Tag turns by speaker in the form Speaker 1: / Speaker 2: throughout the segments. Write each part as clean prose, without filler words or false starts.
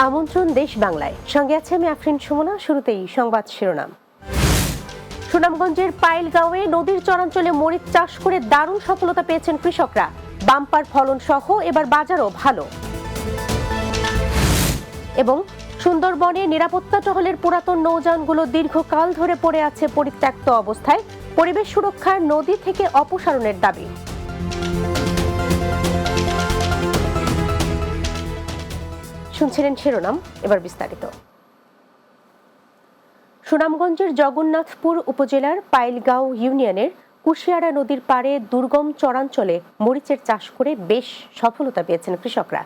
Speaker 1: আমন্ত্রণ দেশ বাংলায়, সঙ্গে আছে আমি আফরিন সুমনা। শুরুতেই সংবাদ শিরোনাম। সুনামগঞ্জের পাইলগাঁওয়ে নদীর চরাঞ্চলে মরিচ চাষ করে দারুণ সফলতা পেয়েছেন কৃষকরা। বাম্পার ফলন সহ এবার বাজারও ভালো। এবং সুন্দরবনে নিরাপত্তা টহলের পুরাতন নৌযানগুলো দীর্ঘকাল ধরে পড়ে আছে পরিত্যক্ত অবস্থায়। পরিবেশ সুরক্ষার নদী থেকে অপসারণের দাবি। শুনছিলেন শিরোনাম, এবার বিস্তারিত। সুনামগঞ্জের জগন্নাথপুর উপজেলার পাইলগাঁও ইউনিয়নের কুশিয়ারা নদীর পাড়ে দুর্গম চরাঞ্চলে মরিচের চাষ করে বেশ সফলতা পেয়েছেন কৃষকরা।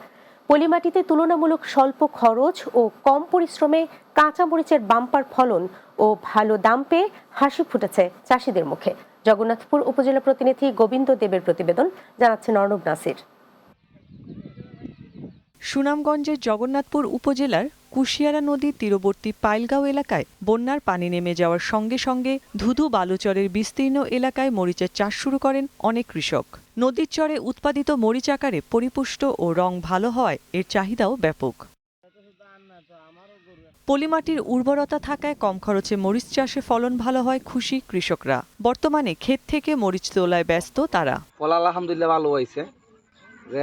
Speaker 1: পলিমাটিতে তুলনামূলক স্বল্প খরচ ও কম পরিশ্রমে কাঁচা মরিচের বাম্পার ফলন ও ভালো দাম পেয়ে হাসি ফুটেছে চাষিদের মুখে। জগন্নাথপুর উপজেলা প্রতিনিধি গোবিন্দ দেবের প্রতিবেদন, জানাচ্ছেন অর্ণব নাসির।
Speaker 2: সুনামগঞ্জের জগন্নাথপুর উপজেলার কুশিয়ারা নদীর তীরবর্তী পাইলগাঁও এলাকায় বন্যার পানি নেমে যাওয়ার সঙ্গে সঙ্গে ধুধু বালুচরের বিস্তীর্ণ এলাকায় মরিচের চাষ শুরু করেন অনেক কৃষক। নদীর চরে উৎপাদিত মরিচ আকারে পরিপুষ্ট ও রং ভালো হওয়ায় এর চাহিদাও ব্যাপক। পলিমাটির উর্বরতা থাকায় কম খরচে মরিচ চাষে ফলন ভালো হয় খুশি কৃষকরা। বর্তমানে ক্ষেত থেকে মরিচ তোলায় ব্যস্ত তারা।
Speaker 3: আলহামদুলিল্লাহ ভালো হয়েছে,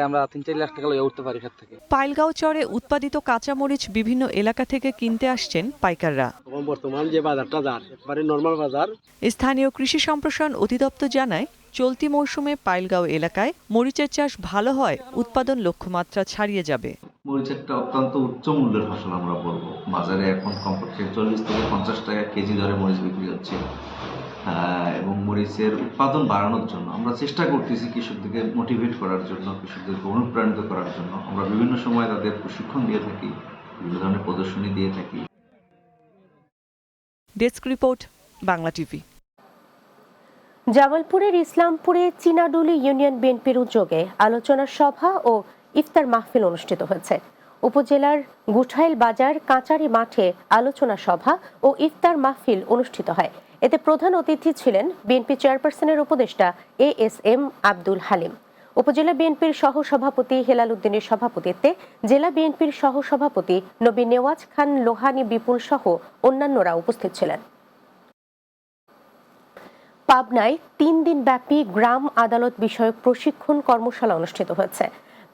Speaker 3: আমরা ৩-৪ লাখ টাকা লইয়া উঠতে পারি ক্ষেত থেকে।
Speaker 2: পাইলগাঁও চরে উৎপাদিত কাঁচা মরিচ বিভিন্ন এলাকা থেকে কিনতে আসছেন পাইকাররা।
Speaker 3: বর্তমান যে বাজারটা নরমাল বাজার।
Speaker 2: স্থানীয় কৃষি সম্প্রসারণ অধিদপ্তর জানায়, চলতি মৌসুমে পাইলগাঁও এলাকায় মরিচের চাষ ভালো হয়, উৎপাদন লক্ষ্যমাত্রা ছাড়িয়ে যাবে।
Speaker 4: মরিচ একটা অত্যন্ত উচ্চ মূল্যের ফসল আমরা বলবো। বাজারে এখন কমপক্ষে 40 থেকে 50 টাকা কেজি দরে মরিচ বিক্রি হচ্ছে। এবং মরিচের উৎপাদন বাড়ানোর জন্য আমরা চেষ্টা করতেছি কৃষকদেরকে মোটিভেট করার জন্য, কৃষকদেরকে অনুপ্রাণিত করার জন্য। আমরা বিভিন্ন সময় তাদের প্রশিক্ষণ দিয়ে থাকি, বিভিন্ন ধরনের প্রদর্শনী দিয়ে থাকি।
Speaker 2: Desk report, Bangla TV.
Speaker 1: জামালপুরের ইসলামপুরে চিনাডুলি ইউনিয়ন বিএনপির উদ্যোগে আলোচনা সভা ও ইফতার মাহফিল অনুষ্ঠিত হয়েছে। উপজেলার গুঠাইল বাজার কাঁচারি মাঠে আলোচনা সভা ও ইফতার মাহফিল অনুষ্ঠিত হয়। এতে প্রধান অতিথি ছিলেন বিএনপি চেয়ারপারসনের উপদেষ্টা ASM আব্দুল হালিম। উপজেলা বিএনপির সহসভাপতি হেলাল উদ্দিনের সভাপতিত্বে জেলা বিএনপির সহসভাপতি নবী নেওয়াজ খান লোহানী বিপুল সহ অন্যান্যরা উপস্থিত ছিলেন। পাবনায় 3 দিন ব্যাপী গ্রাম আদালত বিষয়ক প্রশিক্ষণ কর্মশালা অনুষ্ঠিত হয়েছে।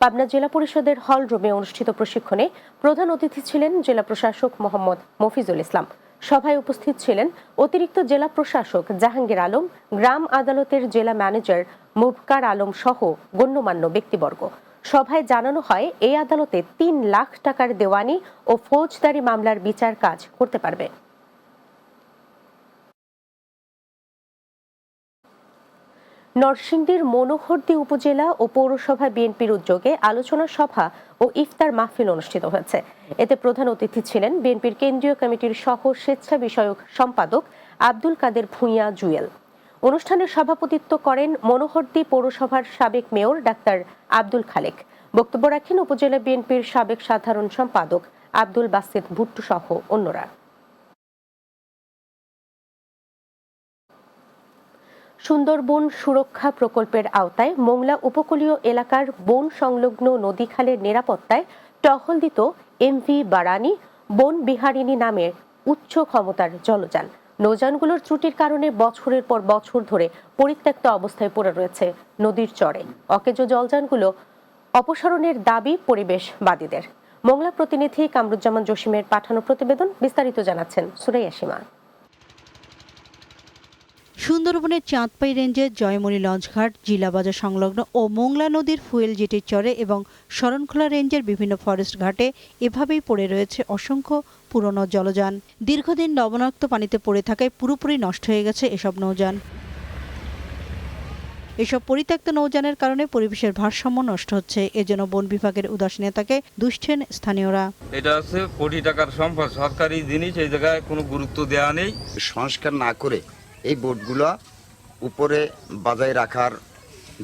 Speaker 1: পাবনা জেলা পরিষদের হল রুমে অনুষ্ঠিত প্রশিক্ষণে প্রধান অতিথি ছিলেন জেলা প্রশাসক মোহাম্মদ মফিজুল ইসলাম। সভায় উপস্থিত ছিলেন অতিরিক্ত জেলা প্রশাসক জাহাঙ্গীর আলম, গ্রাম আদালতের জেলা ম্যানেজার মুবকার আলম সহ গণ্যমান্য ব্যক্তিবর্গ। সভায় জানানো হয়, এই আদালতে 3 লাখ টাকার দেওয়ানি ও ফৌজদারি মামলার বিচার কাজ করতে পারবে। নরসিংদীর মনোহরদী উপজেলা ও পৌরসভা বিএনপির উদ্যোগে আলোচনা সভা ও ইফতার মাহফিল অনুষ্ঠিত হয়েছে। এতে প্রধান অতিথি ছিলেন বিএনপির কেন্দ্রীয় কমিটির সহ স্বেচ্ছা বিষয়ক সম্পাদক আব্দুল কাদের ভূঁইয়া জুয়েল। অনুষ্ঠানে সভাপতিত্ব করেন মনোহরদী পৌরসভার সাবেক মেয়র ডাক্তার আব্দুল খালেক। বক্তব্য রাখেন উপজেলা বিএনপির সাবেক সাধারণ সম্পাদক আব্দুল বাসিত ভুট্টু সহ অন্যরা। সুন্দরবন সুরক্ষা প্রকল্পের আওতায় মোংলা উপকূলীয় এলাকার বন সংলগ্ন নদীখালের নিরাপত্তায় টহল দিত MV বারানী বন বিহারিণী নামের উচ্চ ক্ষমতার জলযান। নৌযানগুলোর ত্রুটির কারণে বছরের পর বছর ধরে পরিত্যক্ত অবস্থায় পড়ে রয়েছে নদীর চরে। অকেজো জলযানগুলো অপসারণের দাবি পরিবেশবাদীদের। মোংলা প্রতিনিধি কামরুজ্জামান জসিমের পাঠানো প্রতিবেদন, বিস্তারিত জানাচ্ছেন সুরাইয়া সীমা।
Speaker 5: সুন্দরবনের চাঁদপাই রেঞ্জের জয়মণি লঞ্চঘাট, জিলাবাজার সংলগ্ন ও মোংলা নদীর ফুয়েল জেটির চরে এবং শরণখোলা রেঞ্জের বিভিন্ন ফরেস্ট ঘাটে এভাবেই পড়ে রয়েছে অসংখ্য পুরনো জলযান। দীর্ঘদিন লবণাক্ত পানিতে পড়ে থাকায় পুরোপুরি নষ্ট হয়ে গেছে এসব নৌযান। এসব পরিত্যক্ত নৌযানের কারণে পরিবেশের ভারসাম্য নষ্ট হচ্ছে। এজন্য বন বিভাগের উদাসীনতাকে দুষছেন স্থানীয়রা।
Speaker 6: এটা হচ্ছে কোটি টাকার সম্পদ, সরকারি জিনিস, এই জায়গায় কোনো গুরুত্ব দেওয়া নেই।
Speaker 7: সংস্কার না করে এই বোটগুলো উপরে বাজায় রাখার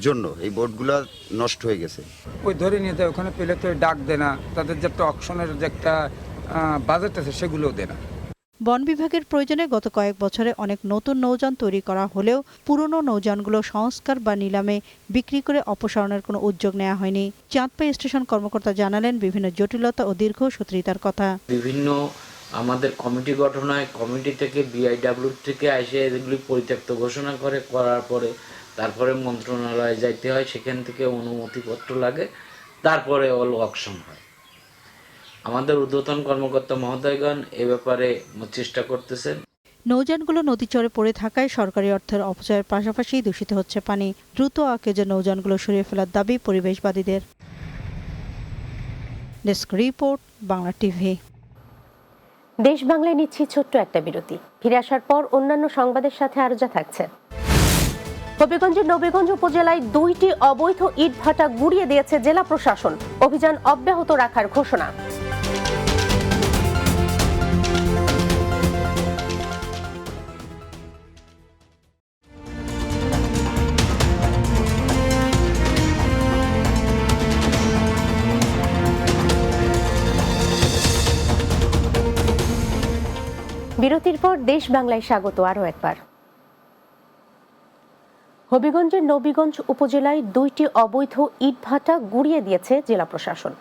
Speaker 7: জন্য এই বোটগুলো নষ্ট হয়ে গেছে।
Speaker 8: ওই ধরে নিয়ে যায়, ওখানে পেলে তো ডাক দেয় না, তাদের যে একটা অকশনের যে একটা বাজেট আছে সেগুলোও দেয় না।
Speaker 5: বন বিভাগের প্রয়োজনে গত কয়েক বছরে অনেক নতুন নৌযান তৈরি করা হলেও পুরনো নৌযানগুলো সংস্কার বা নিলামে বিক্রি করে অপসারণের কোনো উদ্যোগ নেওয়া হয়নি। চাঁদপাই স্টেশন কর্মকর্তা জানালেন বিভিন্ন জটিলতা ও দীর্ঘসূত্রিতার কথা।
Speaker 8: বিভিন্ন আমাদের কমিটি গঠন হয়, কমিটি থেকে বিআইডব্লিউ থেকে এসে এগুলি পরিত্যক্ত ঘোষণা করার পরে তারপরে মন্ত্রণালয়ে যাইতে হয়, সেখান থেকে অনুমতিপত্র লাগে, তারপরে অকশন হয়। আমাদের ঊর্ধ্বতন কর্মকর্তা মহোদয়গণ এ ব্যাপারে চেষ্টা করতেছেন।
Speaker 5: নৌযানগুলো নদীচরে পড়ে থাকায় সরকারি অর্থের অপচয়ের পাশাপাশি দূষিত হচ্ছে পানি। দ্রুত আকেজে নৌযানগুলো সরিয়ে ফেলার দাবি পরিবেশবাদীদের। Desk report, Bangla TV.
Speaker 1: দেশ বাংলায় নিচ্ছি ছোট্ট একটা বিরতি। ফিরে আসার পর অন্যান্য সংবাদের সাথে আরো যা থাকছে। হবিগঞ্জের নবীগঞ্জ উপজেলায় 2টি অবৈধ ইটভাটা গুড়িয়ে দিয়েছে জেলা প্রশাসন। অভিযান অব্যাহত রাখার ঘোষণা। বিরতির পর দেশ বাংলায় স্বাগত আরও একবার। হবিগঞ্জের নবীগঞ্জ উপজেলায় 2টি অবৈধ ইটভাটা গুড়িয়ে দিয়েছে জেলা প্রশাসন।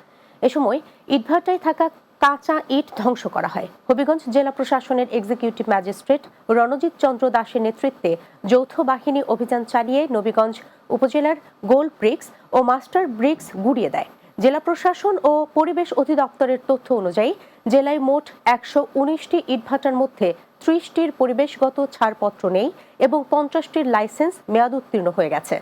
Speaker 1: এ সময় ইটভাটায় থাকা কাঁচা ইট ধ্বংস করা হয়। হবিগঞ্জ জেলা প্রশাসনের এক্সিকিউটিভ ম্যাজিস্ট্রেট রণজিৎ চন্দ্র দাসের নেতৃত্বে যৌথ বাহিনী অভিযান চালিয়ে নবীগঞ্জ উপজেলার গোল ব্রিক্স ও মাস্টার ব্রিক্স গুড়িয়ে দেয়। জেলা প্রশাসন ও পরিবেশ অধিদপ্তরের তথ্য অনুযায়ী জেলায় মোট 119টি ইটভাটার মধ্যে 30টির পরিবেশগত ছাড়পত্র নেই এবং 50টির লাইসেন্স মেয়াদ উত্তীর্ণ হয়ে গেছে।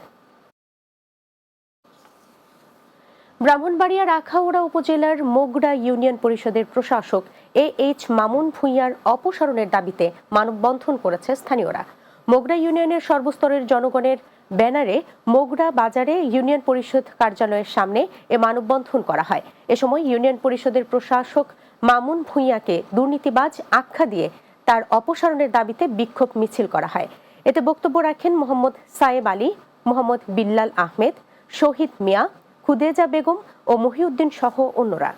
Speaker 1: ব্রাহ্মণবাড়িয়ার আখাউড়া উপজেলার মোগড়া ইউনিয়ন পরিষদের প্রশাসক AH মামুন ভূঁইয়ার অপসারণের দাবিতে মানববন্ধন করেছে স্থানীয়রা। মোগড়া ইউনিয়নের সর্বস্তরের জনগণের ব্যানারে মোগড়া বাজারে ইউনিয়ন পরিষদ কার্যালয়ের সামনে এ মানববন্ধন করা হয়। এ সময় ইউনিয়ন পরিষদের প্রশাসক মামুন ভূঁইয়াকে দুর্নীতিবাজ আখ্যা দিয়ে তার অপসারণের দাবিতে বিক্ষোভ মিছিল করা হয়। এতে বক্তব্য রাখেন মোহাম্মদ সায়েব আলী, মোহাম্মদ বিল্লাল আহমেদ, শহীদ মিয়া, খুদেজা বেগম ও মহিউদ্দিন সহ অন্যরা।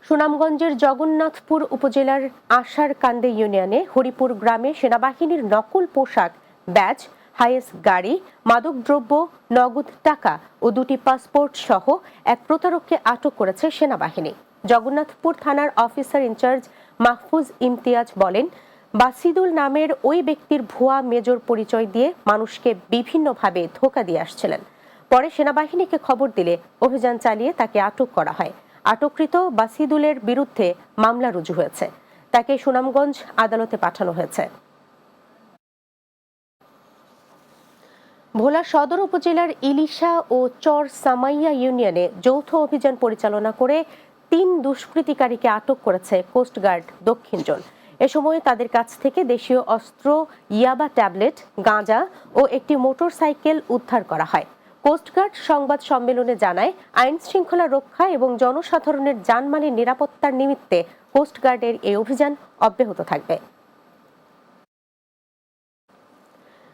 Speaker 1: সুনামগঞ্জের জগন্নাথপুর উপজেলার আশারকান্দে ইউনিয়নে হরিপুর গ্রামে সেনাবাহিনীর নকল পোশাক, ব্যাজ, হাইয়েস গাড়ি, মাদকদ্রব্য, নগদ টাকা ও 2টি পাসপোর্ট সহ এক প্রতারককে আটক করেছে সেনাবাহিনী। জগন্নাথপুর থানার অফিসার ইনচার্জ মাহফুজ ইমতিয়াজ বলেন, বাসিদুল নামের ওই ব্যক্তির ভুয়া মেজর পরিচয় দিয়ে মানুষকে বিভিন্নভাবে ধোঁকা দিয়ে আসছিলেন। পরে সেনাবাহিনীকে খবর দিলে অভিযান চালিয়ে তাকে আটক করা হয়। আটককৃত বাসিদুলের বিরুদ্ধে মামলা রুজু হয়েছে। তাকে সুনামগঞ্জ আদালতে পাঠানো হয়েছে। ভোলা সদর উপজেলার ইলিশা ও চর সামাইয়া ইউনিয়নে যৌথ অভিযান পরিচালনা করে 3 দুষ্কৃতিকারীকে আটক করেছে কোস্টগার্ড দক্ষিণ জোন। এ সময় তাদের কাছ থেকে দেশীয় অস্ত্র, ইয়াবা ট্যাবলেট, গাঁজা ও একটি মোটরসাইকেল উদ্ধার করা হয়। কোস্টগার্ড সংবাদ সম্মেলনে জানায়, আইন শৃঙ্খলা রক্ষা এবং জনসাধারণের জানমালের নিরাপত্তার নিমিত্তে কোস্টগার্ডের এই অভিযান অব্যাহত থাকবে।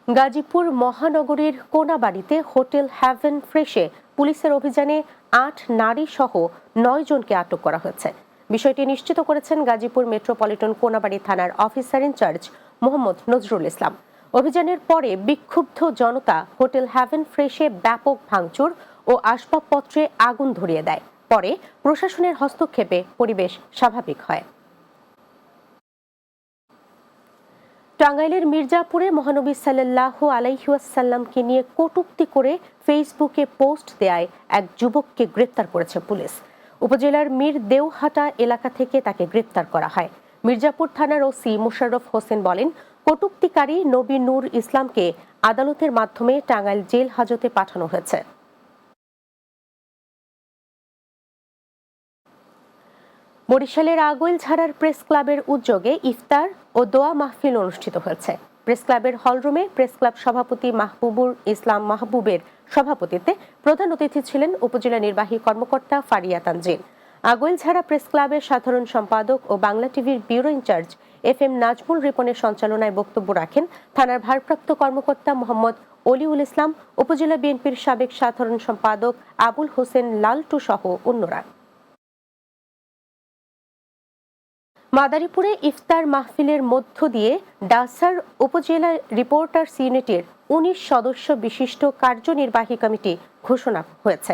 Speaker 1: গাজীপুর মহানগরীর কোনাবাড়িতে হোটেল হ্যাভেন ফ্রেশে পুলিশের অভিযানে 8 নারী সহ 9 জনকে আটক করা হয়েছে। বিষয়টি নিশ্চিত করেছেন গাজীপুর মেট্রোপলিটন কোনাবাড়ি থানার অফিসার ইনচার্জ মোহাম্মদ নজরুল ইসলাম। অভিযানের পরে বিক্ষুব্ধ জনতা হোটেল হ্যাভেন ফ্রেশে ব্যাপক ভাঙচুর ও আসবাবপত্রে আগুন ধরিয়ে দেয়। পরে প্রশাসনের হস্তক্ষেপে পরিবেশ স্বাভাবিক হয়। টাঙ্গাইলের মির্জাপুরে মহানবী সাল্লাল্লাহু আলাইহি ওয়াসাল্লামকে নিয়ে কটূক্তি করে ফেসবুকে পোস্ট দেয় এক যুবককে গ্রেপ্তার করেছে পুলিশ। উপজেলার মীর দেওহাটা এলাকা থেকে তাকে গ্রেপ্তার করা হয়। মির্জাপুর থানার ওসি মোশাররফ হোসেন বলেন, কটূক্তিকারী নবী নূর ইসলামকে আদালতের মাধ্যমে টাঙ্গাইল জেল হাজতে পাঠানো হয়েছে। বরিশালের আগৈলঝাড়ার প্রেস ক্লাবের উদ্যোগে ইফতার ও দোয়া মাহফিল অনুষ্ঠিত হয়েছে। প্রেস ক্লাবের হলরুমে প্রেস ক্লাব সভাপতি মাহবুবুর ইসলাম মাহবুবের সভাপতিত্বে প্রধান অতিথি ছিলেন উপজেলা নির্বাহী কর্মকর্তা ফারিয়া তানজিন। আগৈলঝাড়া প্রেস ক্লাবের সাধারণ সম্পাদক ও বাংলা টিভির ব্যুরো ইনচার্জ FM নাজমুল রিপনের সঞ্চালনায় বক্তব্য রাখেন থানার ভারপ্রাপ্ত কর্মকর্তা মোহাম্মদ অলিউল ইসলাম, উপজেলা বিএনপির সাবেক সাধারণ সম্পাদক আবুল হোসেন লালটু সহ অন্যরা। মাদারীপুরে ইফতার মাহফিলের মধ্য দিয়ে ডাসার উপজেলা রিপোর্টার্স ইউনিটের ১৯ সদস্য বিশিষ্ট কার্যনির্বাহী কমিটি ঘোষণা হয়েছে।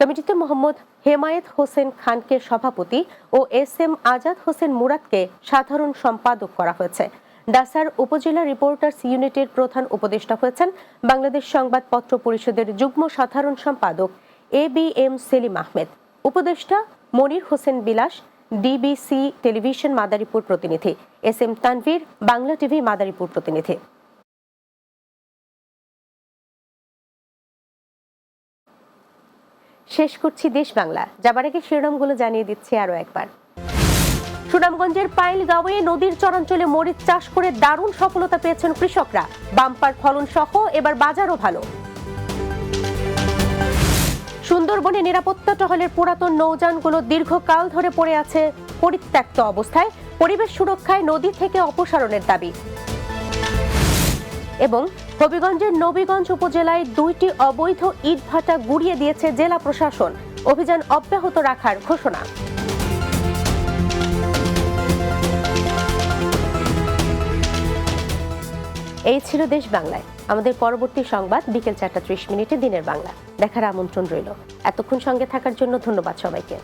Speaker 1: কমিটিতে মোহাম্মদ হেমায়েত হোসেন খানকে সভাপতি ও এস.এম. আজাদ হোসেন মুরাদকে সাধারণ সম্পাদক করা হয়েছে। ডাসার উপজেলা রিপোর্টার্স ইউনিটের প্রধান উপদেষ্টা হয়েছেন বাংলাদেশ সংবাদপত্র পরিষদের যুগ্ম সাধারণ সম্পাদক এ.বি.এম. সেলিম আহমেদ। উপদেষ্টা মনির হোসেন বিলাস, ডিবিসি টেলিভিশন মাদারীপুর প্রতিনিধি, এস.এম. তানভীর, বাংলা টিভি মাদারীপুর প্রতিনিধি। শেষ করছি দেশ বাংলা, যাবার আগে শিরোনামগুলো জানিয়ে দিচ্ছি আরো একবার। সুনামগঞ্জের পাইলগাঁওয়ে নদীর চরাঞ্চলে মরিচ চাষ করে দারুণ সফলতা পেয়েছেন কৃষকরা। বাম্পার ফলন সহ এবার বাজারও ভালো। সুন্দরবনে নিরাপত্তা টহলের পুরাতন নৌযানগুলো দীর্ঘকাল ধরে পড়ে আছে পরিত্যক্ত অবস্থায়, পরিবেশ সুরক্ষায় নদী থেকে অপসারণের দাবি। এবং হবিগঞ্জের নবীগঞ্জ উপজেলায় 2টি অবৈধ ইটভাটা গুড়িয়ে দিয়েছে জেলা প্রশাসন, অভিযান অব্যাহত রাখার ঘোষণা। এই ছিল দেশ বাংলায়। আমাদের পরবর্তী সংবাদ বিকেল 4টা 30 মিনিটে দিনের বাংলা দেখার আমন্ত্রণ রইল। এতক্ষণ সঙ্গে থাকার জন্য ধন্যবাদ সবাইকে।